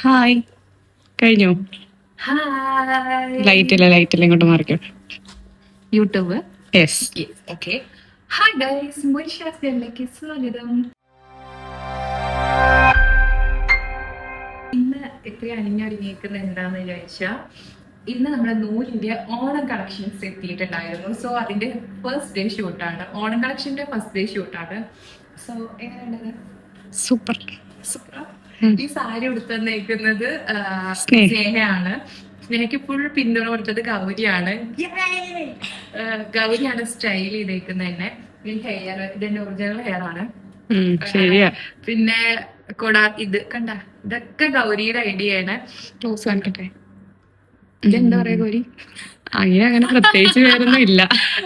Hi കഴിഞ്ഞു. Hi ലൈറ്റില്ല ഇങ്ങോട്ട് മാറിക്കോ. YouTube yes. Okay. Hi guys, മുൻഷാസിലേക്ക് സ്വാഗതം. ഇന്ന് ഇത്രയും അണിഞ്ഞൊരുങ്ങിയിരിക്കുന്നത് എന്താന്ന് ചോദിച്ചാൽ, ഇന്ന് നമ്മുടെ നൂലിന്റെ ഓണം കളക്ഷൻസ് എത്തിയിട്ടുണ്ടായിരുന്നു. സോ അതിന്റെ ഫസ്റ്റ് ഡേ ഷൂട്ടാണ്, ഓണം കളക്ഷന്റെ ഫസ്റ്റ് ഡേ ഷൂട്ടാണ്. സോ എങ്ങനെയുണ്ടത്? സൂപ്പർ. സൂപ്പർ. ഈ സാരി ഉടുത്തന്നേക്കുന്നത് സ്നേഹ. സ്നേഹയാണ്. സ്നേഹയ്ക്ക് ഫുൾ പിന്തുണ കൊടുത്തത് ഗൗരിയാണ്. ഗൗരിയാണ് സ്റ്റൈൽ ചെയ്തേക്കുന്നത് തന്നെ. ഈ ഹെയർ ഇതിന്റെ ഒറിജിനൽ ഹെയർ ആണ്. ശരിയാ. പിന്നെ ഇത് കണ്ട, ഇതൊക്കെ ഗൗരിയുടെ ഐഡിയ ആണ്. ക്ലോസ് കാണിക്കട്ടെ. ഇതെന്താ പറയാ ഗൗരി? അങ്ങനെ പ്രത്യേകിച്ച് വേറൊന്നും ഇല്ല.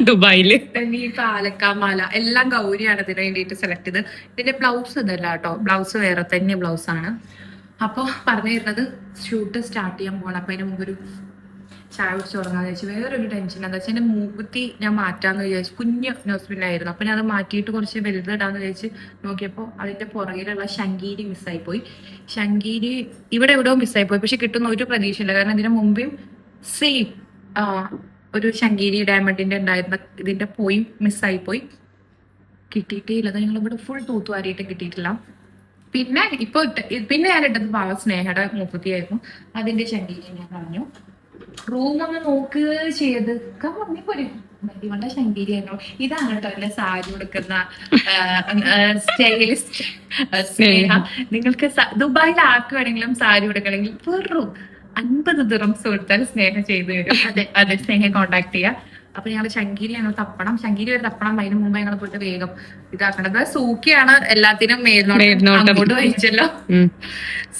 ദുബായില് ഈ പാലക്കാമാല എല്ലാം ഗൗരിയാണ് ഇതിന് വേണ്ടിയിട്ട് സെലക്ട് ചെയ്ത്. ഇതിന്റെ ബ്ലൗസ് ഇതല്ല കേട്ടോ, ബ്ലൗസ് വേറെ തന്നെ ബ്ലൗസ് ആണ്. അപ്പൊ പറഞ്ഞു തരുന്നത് ഷൂട്ട് സ്റ്റാർട്ട് ചെയ്യാൻ പോകണം. അപ്പൊ അതിന് മുമ്പ് ഒരു ചായ കുടിച്ച് തുടങ്ങാന്ന് വെച്ചാൽ വേറൊരു ടെൻഷൻ എന്താ വെച്ചാൽ എന്റെ മൂക്കുത്തി ഞാൻ മാറ്റാന്ന് വിചാരിച്ചു. കുഞ്ഞ് നോസ്പിലായിരുന്നു. അപ്പൊ ഞാൻ അത് മാറ്റിയിട്ട് കുറച്ച് വലുതിടാന്ന് വിചാരിച്ച് നോക്കിയപ്പോൾ അതിന്റെ പുറകിലുള്ള ശങ്കീരി മിസ്സായി പോയി. ശങ്കീരി ഇവിടെ എവിടെയോ മിസ്സായി പോയി. പക്ഷെ കിട്ടുന്ന ഒരു പ്രതീക്ഷയില്ല. കാരണം ഇതിന് മുമ്പേയും സെയിം ഒരു ശങ്കീരി ഡയമണ്ടിന്റെ ഉണ്ടായിരുന്ന ഇതിന്റെ പോയി മിസ്സായി പോയി. കിട്ടിയിട്ടേ ഇല്ല. അത് ഞങ്ങൾ ഇവിടെ ഫുൾ തൂത്തുവാരിയിട്ട് കിട്ടിയിട്ടില്ല. പിന്നെ പിന്നെ ഞാൻ ഇട്ടത് പാവ സ്നേഹയുടെ മൂക്കുത്തിയായിരുന്നു. അതിന്റെ ശങ്കീരി ഞാൻ പറഞ്ഞു. റൂമൊന്ന് നോക്ക് ചെയ്ത് ഇവളുടെ ശങ്കീരി ആയിരുന്നു. ഇതാണ് കേട്ടോ എന്നെ സാരി കൊടുക്കുന്ന സ്റ്റൈലിസ്റ്റ് സ്നേഹ. നിങ്ങൾക്ക് ദുബായിൽ ആക്കുവാണെങ്കിലും സാരി കൊടുക്കണമെങ്കിൽ വെറും 50 ദിറംസ് കൊടുത്താൽ സ്നേഹം ചെയ്തു തരും. അതെ സ്നേഹം കോണ്ടാക്ട് ചെയ്യാം. അപ്പൊ ഞങ്ങള് ശങ്കീരി ഞങ്ങൾ തപ്പണം. ശങ്കീരി ഒരു തപ്പണം. അതിന് മുമ്പ് ഞങ്ങൾ പോയിട്ട് വേഗം ഇതാക്കണത്. സൂക്കിയാണ് എല്ലാത്തിനും മേൽനോട്ട് വഹിച്ചല്ലോ.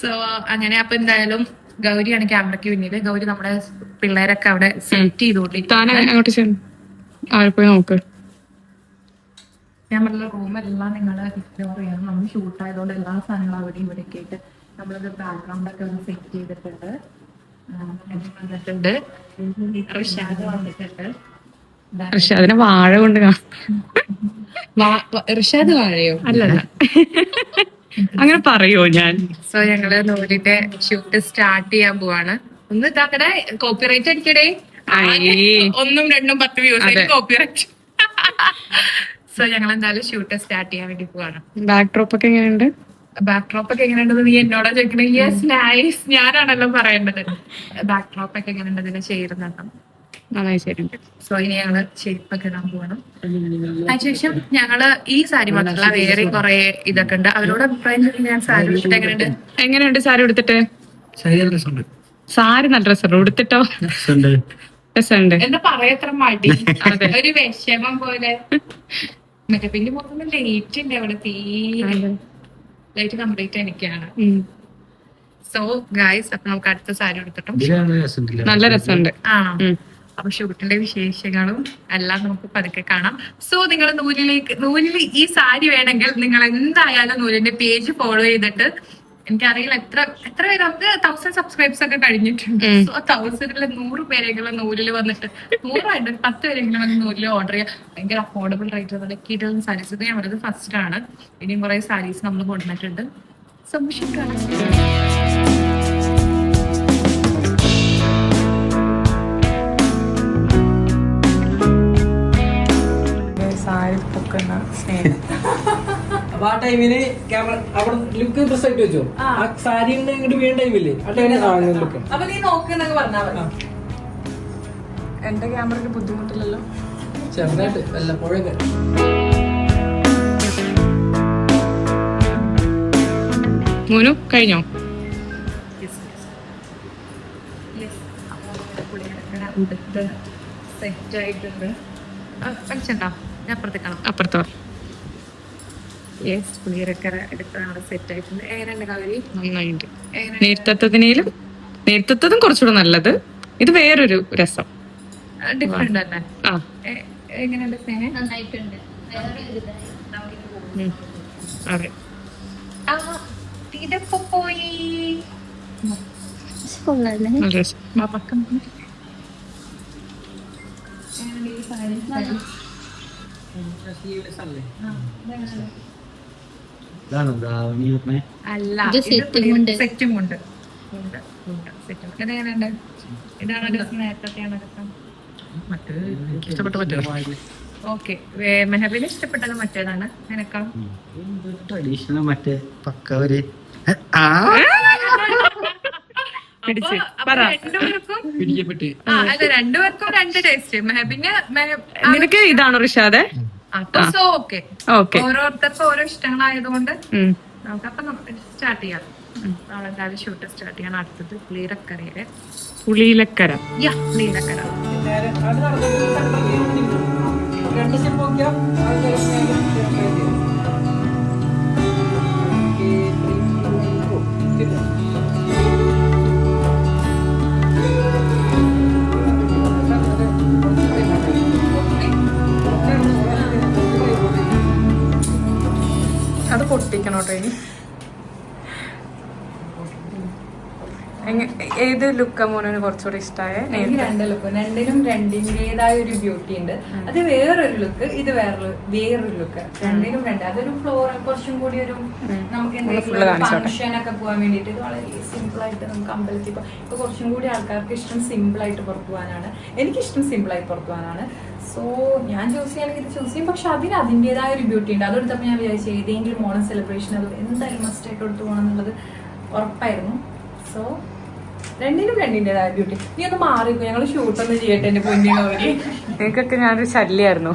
സോ അങ്ങനെ അപ്പൊ എന്തായാലും ഗൗരിയാണ് ക്യാമറയ്ക്ക് പിന്നില്. ഗൗരി നമ്മുടെ പിള്ളേരൊക്കെ അവിടെ സെറ്റ് ചെയ്തോണ്ടിരിക്കും. ഞാൻ പറഞ്ഞ റൂമെല്ലാം നിങ്ങൾ എക്സ്പ്ലോർ ചെയ്യണം. നമ്മൾ ഷൂട്ട് ആയതുകൊണ്ട് എല്ലാ സാധനങ്ങളും അവിടെ ഇവിടെ ഒക്കെ ആയിട്ട് നമ്മളത് ബാക്ക്ഗ്രൗണ്ട് ഒക്കെ ഒന്ന് സെറ്റ് ചെയ്തിട്ടുണ്ട്. വന്നിട്ടുണ്ട് ഋഷാദിനെ വാഴ കൊണ്ട് ഋഷാദ് വാഴയോ? അല്ലല്ല, അങ്ങനെ പറയോ ഞാൻ. സോ ഞങ്ങള് നൂലിന്റെ ഷൂട്ട് സ്റ്റാർട്ട് ചെയ്യാൻ പോവാണ്. ഒന്ന് ഇതാക്കടെ, കോപ്പിറൈറ്റ് അടിക്കടേ. 1, 2, 10 views copyright. സോ ഞങ്ങൾ എന്തായാലും ഷൂട്ട് സ്റ്റാർട്ട് ചെയ്യാൻ വേണ്ടി പോവാണ്. ബാക്ക്ഡ്രോപ്പ് ഒക്കെ എങ്ങനെയുണ്ട്? ബാക്ക്ഡ്രോപ്പ് ഒക്കെ എങ്ങനെയുണ്ടെന്ന് നീ എന്നോടാ ചോദിക്കണേ? Yes, nice. ഞാനാണല്ലോ പറയേണ്ടത്. ബാക്ക്ഡ്രോപ്പ് ഒക്കെ എങ്ങനെയുണ്ട് ഇതിനെ ചേരുന്നുണ്ടോ? നന്നായി ശരിയുണ്ട്. സോ ഇനി ഞങ്ങള് ഷേപ്പൊക്കെ ഇടാൻ പോകണം. അതിനുശേഷം ഞങ്ങള് ഈ സാരി മാത്രമല്ല വേറെ കുറെ ഇതൊക്കെ ഉണ്ട്. അവരോട് അഭിപ്രായം ചോദിക്കാൻ ഞാൻ സാരി എടുത്തിട്ട് എങ്ങനെയുണ്ട് സാരി എടുത്തിട്ട്? സാരി നല്ല രസമുണ്ട്. ഉടുത്തിട്ടോ? രസമുണ്ട്. എന്താ പറയത്ര മടി, ഒരു വിഷമം പോലെ. മറ്റേ പിന്നെ പോകുമ്പോ ലേറ്റ് ഉണ്ട് അവിടെ. ലൈറ്റ് കംപ്ലീറ്റ് എനിക്കാണ്. സോ ഗൈസ്, അപ്പൊ നമുക്ക് അടുത്ത സാരി എടുത്തിട്ടും നല്ല രസമുണ്ട്. അപ്പൊ ഷൂട്ടിന്റെ വിശേഷങ്ങളും എല്ലാം നമുക്ക് പതുക്കെ കാണാം. സോ നിങ്ങൾ നൂലിൽ ഈ സാരി വേണമെങ്കിൽ നിങ്ങൾ എന്തായാലും നൂലിന്റെ പേജ് ഫോളോ ചെയ്തിട്ട്, എനിക്കറിയില്ല എത്ര പേര്, നമുക്ക് 1000 സബ്സ്ക്രൈബ്സ് ഒക്കെ കഴിഞ്ഞിട്ടുണ്ട്. സോ 1000-ൽ 100 പേരെങ്കിലും നൂലിൽ വന്നിട്ട് 100 10 പേരെങ്കിലും വന്ന് നൂലിൽ ഓർഡർ ചെയ്യാം. ഭയങ്കര അഫോർഡബിൾ റേറ്റ് കിട്ടുന്ന സാരീസ്. ഇത് ഞമ്മളത് ഫസ്റ്റ് ആണ്. ഇനിയും കുറെ സാരീസ് നമ്മൾ കൊണ്ടുവന്നിട്ടുണ്ട്. സബ്മിഷൻ സാരി പൊക്കുന്ന സ്നേഹം. അപ്പൊ ആ ടൈമിന് ക്യാമറ അവിടെ ലുക്ക് ഡ്രസ് ആയിട്ട് വെച്ചോ. ആ സാരി ഇങ്ങോട്ട് വീണ ടൈമില്ലേ ആ ടൈമിൽ ലുക്ക്. അപ്പൊ നീ നോക്കുന്നൊക്കെ പറഞ്ഞാ മതി. എന്റെ ക്യാമറയ്ക്ക് ബുദ്ധിമുട്ടില്ലല്ലോ. ചെറുതായിട്ട് വല്ലപ്പോഴൊക്കെ. മോനു കഴിഞ്ഞോ? സെറ്റ് ആയിട്ടുണ്ട്. കളിച്ചോ? ഞാൻ അപ്പുറത്തേക്കാണോ? അപ്പുറത്തോ? യെസ്, പുളിയരക്കര എടുത്താണ് സെറ്റ് ആയിട്ടുണ്ട്. എങ്ങനെയുണ്ട് ഗൗരി? നന്നായിട്ട്. നേരത്തതും കുറച്ചുകൂടെ നല്ലത്. ഇത് വേറൊരു രസം. ഡിഫറെന്റ് അല്ലേ? എങ്ങനെയുണ്ട് സ്നേഹം? നന്നായിട്ടുണ്ട്. അതെ. ഇതൊക്കെ പോയി നല്ല രസം. അല്ല, സെറ്റും ഉണ്ട്. ഇതെങ്ങനെയുണ്ട്? ഇതാണ് രസം, നേരത്തെയാണ് രസം. ഇഷ്ടപ്പെട്ട പറ്റുമോ? ഓക്കെ, മെഹബിന് ഇഷ്ടപ്പെട്ടത് മറ്റേതാണ്. നിനക്കാം? ട്രഡീഷണൽ മറ്റേ പക്ക ഒരു പിടിച്ച് അപ്പൊ പറ. രണ്ടുപേർക്കും പിടിക്കപ്പെട്ട് അല്ല, രണ്ടുപേർക്കും രണ്ട് ടേസ്റ്റ്. മെഹബിന് നിനക്ക് ഇതാണോ റിഷാദെ? അപ്പൊ സോ ഓക്കെ, ഓക്കെ. ഓരോരുത്തർക്കും ഓരോ ഇഷ്ടങ്ങളായതുകൊണ്ട് നമുക്കപ്പൊ സ്റ്റാർട്ട് ചെയ്യാം. നമ്മളെന്തായാലും ഷൂട്ട് സ്റ്റാർട്ട് ചെയ്യാൻ. അടുത്തത് പുളിയിലക്കരയിലെ പുളിയിലക്കര. പുളിയിലക്കര. നേരെ അത് നടന്നിട്ട് രണ്ട് സ്റ്റെപ്പ് നോക്കിയാ അത് പൊട്ടിക്കണോട്ടോ ഇനി. ഏത് ലുക്കാ മോനു കുറച്ചുകൂടി ഇഷ്ടമായ? എനിക്ക് രണ്ട് ലുക്ക്, രണ്ടിനും രണ്ടിന്റേതായ ഒരു ബ്യൂട്ടി ഉണ്ട്. അത് വേറൊരു ലുക്ക്, ഇത് വേറൊരു ലുക്ക്. രണ്ടിനും രണ്ട്. അതൊരു ഫ്ലോറൽ, കുറച്ചും കൂടി ഒരു നമുക്ക് എന്തെങ്കിലും ഫംഗ്ഷൻ ഒക്കെ പോകാൻ വേണ്ടിട്ട് ഇത് വളരെ സിമ്പിൾ ആയിട്ട് നമുക്ക് അമ്പലത്തിൽ ഇപ്പൊ കുറച്ചും കൂടി ആൾക്കാർക്ക് ഇഷ്ടം സിമ്പിൾ ആയിട്ട് പുറത്തു പോകാനാണ്. എനിക്കിഷ്ടം സിമ്പിൾ ആയിട്ട് പുറത്തു പോകാനാണ്. സോ ഞാൻ ചൂസ് ചെയ്യണമെങ്കിൽ ഇത് ചൂസ് ചെയ്യും. പക്ഷെ അതിന് അതിൻ്റെതായ ഒരു ബ്യൂട്ടി ഉണ്ട്. അതെടുത്തപ്പോൾ ഞാൻ വിചാരിച്ചു ഏതെങ്കിലും മോഡൽ സെലിബ്രേഷൻ അത് എന്തായാലും മസ്റ്റ് ആയിട്ട് എടുത്തു പോകണം എന്നുള്ളത് ഉറപ്പായിരുന്നു. സോ രണ്ടിനും രണ്ടിൻ്റെതായ ബ്യൂട്ടി. നീ ഒന്ന് മാറിക്കോ, ഞങ്ങൾ ഷൂട്ടൊന്നും ചെയ്യട്ടെ എന്റെ പൊന്നിനോ. നിനക്കൊക്കെ ഞാനൊരു ശല്യായിരുന്നു.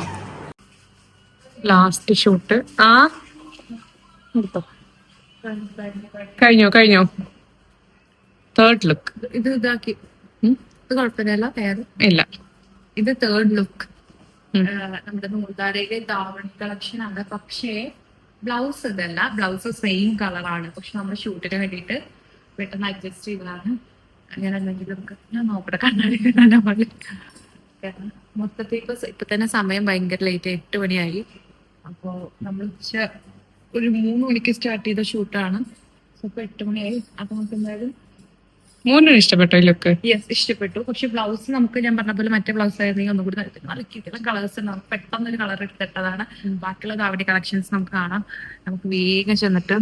Last shoot. ആ കഴിഞ്ഞോ? Third look. ഇത് ഇതാക്കി, ഇത് കുഴപ്പമില്ല. വേറെ ഇല്ല, ഇത് തേർഡ് ലുക്ക്. നമ്മുടെ നൂൽധാരയിലെ ദാവണി കളക്ഷൻ ആണ്. പക്ഷേ ബ്ലൗസ് ഇതല്ല, ബ്ലൗസ് സെയിം കളറാണ്. പക്ഷെ നമ്മുടെ ഷൂട്ടിന് വേണ്ടിയിട്ട് പെട്ടെന്ന് അഡ്ജസ്റ്റ് ചെയ്തതാണ്. അങ്ങനെ എന്തെങ്കിലും ഞാൻ നോക്കട്ടെ, കണ്ണാടി മൊത്തത്തിൽ ഇപ്പൊ തന്നെ സമയം ഭയങ്കര ലേറ്റ്, 8 മണിയായി. അപ്പോ നമ്മൾ ഒരു 3 മണിക്ക് സ്റ്റാർട്ട് ചെയ്ത ഷൂട്ടാണ്. ഇപ്പൊ 8 മണിയായി. അപ്പൊ നമുക്ക് എന്തായാലും മോനും ഇഷ്ടപ്പെട്ടോ ഈ ലുക്ക്? യെസ്, ഇഷ്ടപ്പെട്ടു. പക്ഷെ ബ്ലൗസ് നമുക്ക് ഞാൻ പറഞ്ഞ പോലെ മറ്റേ ബ്ലൗസ് ആയിരുന്നെങ്കിൽ ഒന്നും കൂടി നല്ല കിട്ടില്ല കളേഴ്സ് ഉണ്ടാവും. പെട്ടെന്നൊരു കളർ എടുത്തിട്ടതാണ്. ബാക്കിയുള്ള ദാവണി കളക്ഷൻസ് നമുക്ക് കാണാം. നമുക്ക് വേഗം ചെന്നിട്ട്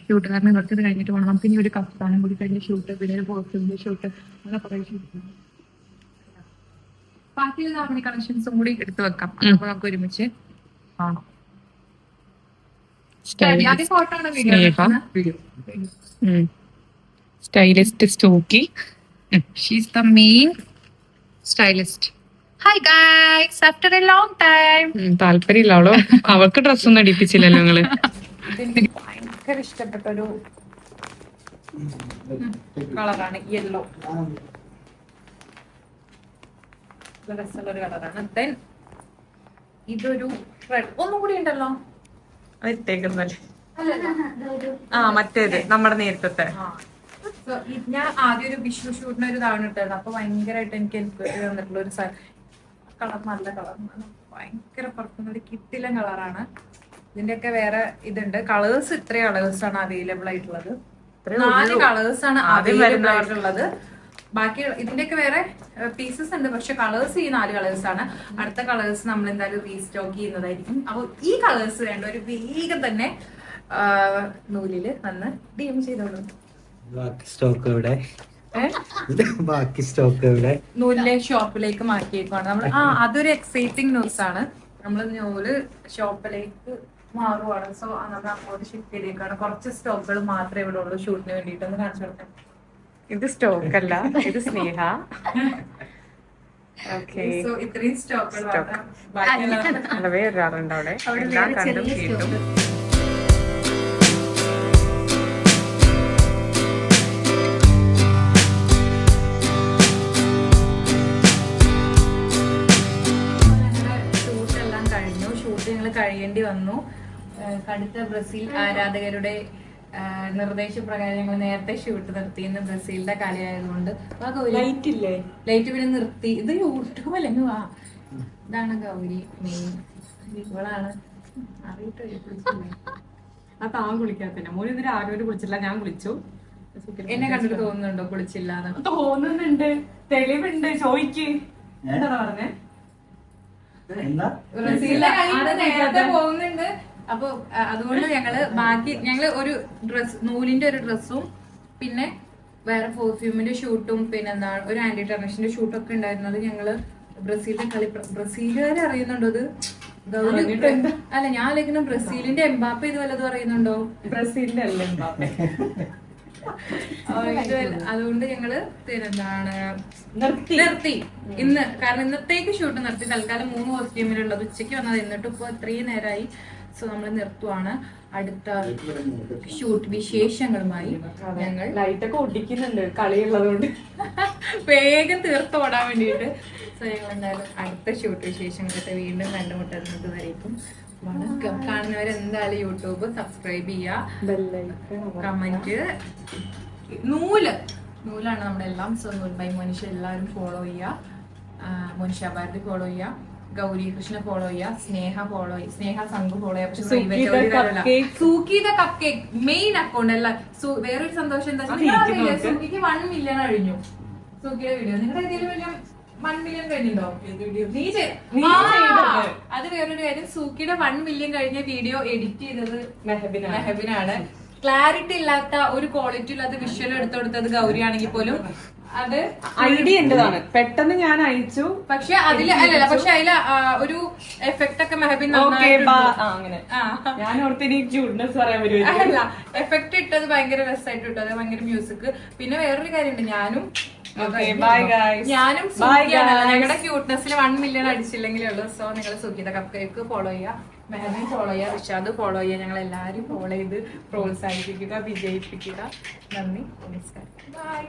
ഷൂട്ടുകാരനെ നിർത്തിയത് കഴിഞ്ഞിട്ട് പോകണം. നമുക്ക് ഇനി ഒരു കഫ്താനും കൂടി കഴിഞ്ഞ ഷൂട്ട്, പിന്നെ ഒരു ബോസിന്റെ ഷൂട്ട്, അങ്ങനെ കുറെ ഷൂട്ട്. ബാക്കിയുള്ള ദാവണി കളക്ഷൻസും കൂടി എടുത്തു വെക്കാം. അപ്പൊ നമുക്ക് ഒരുമിച്ച് കാണാം. ആദ്യം ഫോട്ടോ ആണ്, വീഡിയോ? സ്റ്റൈലിസ്റ്റ് സ്റ്റോക്കി. She's the main stylist. Hi guys, after a long time. താല്പര്യമില്ല അവളോ, അവൾക്ക് ഡ്രസ്സൊന്നും അടിപ്പിച്ചില്ലല്ലോ നിങ്ങള്. എനിക്ക് ഭയങ്കര ഇഷ്ടപ്പെട്ട ഒരു കളറാണ് യെല്ലോ. രസമുള്ളൊരു കളറാണ്. ദെൻ ഇതൊരു റെഡ് ഒന്നും കൂടി ഉണ്ടല്ലോ. മറ്റേത് നമ്മുടെ നേരത്തെ. ഞാൻ ആദ്യം ഒരു വിഷു ഷൂട്ടിന് ഒരു തവണ ഇട്ടായിരുന്നു. അപ്പൊ ഭയങ്കരമായിട്ട് എനിക്ക് എൻക്വയറി വന്നിട്ടുള്ള ഒരു കളർ, നല്ല കളർ, ഭയങ്കര പുറത്തുനിന്നൊരു കിട്ടില്ല കളറാണ്. ഇതിന്റെയൊക്കെ വേറെ ഇതുണ്ട്. കളേഴ്സ് ഇത്രയും കളേഴ്സ് ആണ് അവൈലബിൾ ആയിട്ടുള്ളത്. 4 കളേഴ്സ് ആണ് അവൈലബിൾ ആയിട്ടുള്ളത്. ബാക്കി ഇതിന്റെയൊക്കെ വേറെ പീസസ് ഉണ്ട്. പക്ഷെ കളേഴ്സ് ഈ 4 കളേഴ്സ് ആണ്. അടുത്ത കളേഴ്സ് നമ്മൾ എന്തായാലും റീസ്റ്റോക്ക് ചെയ്യുന്നതായിരിക്കും. അപ്പൊ ഈ കളേഴ്സ് വേണ്ട ഒരു വേഗം തന്നെ നൂലില് വന്ന് DM ചെയ്തോളൂ. ബാക്കി സ്റ്റോക്ക് ഇവിടെ നൂലിലെ ഷോപ്പിലേക്ക് മാറ്റിയേക്കാണ് നമ്മൾ. അതൊരു എക്സൈറ്റിംഗ് ന്യൂസ് ആണ്. നമ്മൾ നൂല് ഷോപ്പിലേക്ക് മാറുവാണ്. സോ നമ്മൾ അങ്ങോട്ട് ഷിഫ്റ്റ് ചെയ്തേക്കാണ്. കുറച്ച് സ്റ്റോക്കുകൾ മാത്രമേ ഇവിടെ ഉള്ളൂ ഷൂട്ടിന് വേണ്ടിയിട്ട്. ഒന്ന് കാണിച്ചു കൊടുക്കാം. ഇത് സ്റ്റോക്ക് അല്ല, ഇത് സ്നേഹ. സോ ഇത്രയും സ്റ്റോക്കുകൾ വേറൊരാളുണ്ട് അവിടെ. എല്ലാം കണ്ടും കേട്ടും. കഴിയേണ്ടി വന്നു. കടുത്ത ബ്രസീൽ ആരാധകരുടെ നിർദ്ദേശപ്രകാരം ഞങ്ങൾ നേരത്തെ ഷൂട്ട് നിർത്തിയിരുന്നു. ബ്രസീലിന്റെ കളിയായതുകൊണ്ട് ലൈറ്റ് പിന്നെ നിർത്തി. ഇത് യൂട്യൂബ് അല്ലെങ്കിൽ ഇതാണ് ഗൗരി മെയിൻ. ഇവളാണ് താൻ കുളിക്കാത്ത മോന് ഇതിന് ആരോട് കുളിച്ചില്ല, ഞാൻ കുളിച്ചു. എന്നെ കണ്ടിട്ട് തോന്നുന്നുണ്ടോ കുളിച്ചില്ല? തോന്നുന്നുണ്ട്, തെളിവുണ്ട്. ചോദിക്ക്, എന്താ പറഞ്ഞേ? ബ്രസീലിന്റെ കളി നേരത്തെ പോകുന്നുണ്ട്. അപ്പൊ അതുകൊണ്ട് ഞങ്ങള് ഒരു ഡ്രസ്, നൂലിന്റെ ഒരു ഡ്രസ്സും പിന്നെ വേറെ പെർഫ്യൂമിന്റെ ഷൂട്ടും പിന്നെ എന്താ ഒരു ആന്റി ടെർണിഷിന്റെ ഷൂട്ടും ഒക്കെ ഉണ്ടായിരുന്നത് ഞങ്ങള് ബ്രസീലിന്റെ കളി ബ്രസീലുകാരെ അറിയുന്നുണ്ടോ ഇത്? ഗൗരി അല്ല ഞാൻ ആലോചിക്കുന്ന ബ്രസീലിന്റെ എംബാപ്പ ഇത് വല്ലതും അറിയുന്നുണ്ടോ? ബ്രസീലിന്റെ അല്ല എംബാപ്പെ. അതുകൊണ്ട് ഞങ്ങള് എന്താണ് നിർത്തി ഇന്ന്. കാരണം ഇന്നത്തേക്ക് ഷൂട്ട് നിർത്തി. തൽക്കാലം 3 കോസ്റ്റ്യൂമിലുള്ളത് ഉച്ചയ്ക്ക് വന്നത്, എന്നിട്ട് ഇപ്പൊ 3 നേരമായി. സോ നമ്മൾ നിർത്തുവാണ്. അടുത്ത ഷൂട്ട് വിശേഷങ്ങളുമായി ഞങ്ങൾ ലൈറ്റൊക്കെ ഒടിക്കുന്നുണ്ട് കളിയുള്ളതുകൊണ്ട് വേഗം തീർത്തോടാൻ വേണ്ടിയിട്ട്. സോ ഞങ്ങൾ എന്തായാലും അടുത്ത ഷൂട്ട് വിശേഷങ്ങളൊക്കെ വീണ്ടും കണ്ടുമുട്ടുന്നത് വരേക്കും വണക്കം. കാണുന്നവരെന്തായാലും യൂട്യൂബ് സബ്സ്ക്രൈബ് ചെയ്യുക, കമന്റ്. നൂലാണ് നമ്മളെല്ലാം. സോ നൂൽ ബൈ മോനിഷ എല്ലാവരും ഫോളോ ചെയ്യുക. മോനിഷ ഭാരതി ഫോളോ ചെയ്യുക, ഗൗരി കൃഷ്ണ ഫോളോ ചെയ്യുക, സ്നേഹ ഫോളോ ചെയ്യുക, സ്നേഹ സംഘ് ഫോളോ ചെയ്യുക. സൂക്കിത കപ്പ് കേക്ക് മെയിൻ അക്കൗണ്ട് അല്ല. വേറൊരു സന്തോഷം എന്താ വെച്ചാൽ സൂക്കിക്ക് 1 മില്യൺ കഴിഞ്ഞു. സൂക്കിയുടെ വീഡിയോ നിങ്ങളുടെ ഏതെങ്കിലും 1 മില്യൺ കഴിഞ്ഞിട്ടുണ്ടോ? അത് വേറൊരു കാര്യം. സൂക്കിയുടെ 1 മില്യൺ കഴിഞ്ഞ വീഡിയോ എഡിറ്റ് ചെയ്തത് മെഹബിനാണ്. ക്ലാരിറ്റി ഇല്ലാത്ത ഒരു ക്വാളിറ്റി ഇല്ലാത്ത വിഷ്വൽ എടുത്തെടുത്തത് ഗൗരി ആണെങ്കിൽ പോലും അത് ഐഡിയ എന്റേതാണ്. പെട്ടെന്ന് ഞാൻ അയച്ചു. പക്ഷെ അതില് അല്ലല്ല, പക്ഷെ അതില് ഒരു എഫക്ട് ഒക്കെ മെഹബിൻ അങ്ങനെ ഞാൻ ഓർത്തിന് ക്യൂട്ട്നെസ് പറയാൻ പറ്റും. അല്ല, എഫക്ട് ഇട്ടത് ഭയങ്കര രസമായിട്ട് ഇട്ടത്, ഭയങ്കര മ്യൂസിക്. പിന്നെ വേറൊരു കാര്യമുണ്ട്, ഞാനും ഞങ്ങളുടെ ക്യൂട്ട്നെസ്സിൽ 1 മില്യൺ അടിച്ചില്ലെങ്കിലേ ഉള്ളൂ. സോ നിങ്ങൾ സുഖിത കപ്പ് കേക്ക് ഫോളോ ചെയ്യുക, മെഹബിൻ ഫോളോ ചെയ്യുക, റിഷാദ് ഫോളോ ചെയ്യുക. ഞങ്ങൾ എല്ലാവരും ഫോളോ ചെയ്ത് പ്രോത്സാഹിപ്പിക്കുക, വിജയിപ്പിക്കുക. നന്ദി, നമസ്കാരം, ബൈ.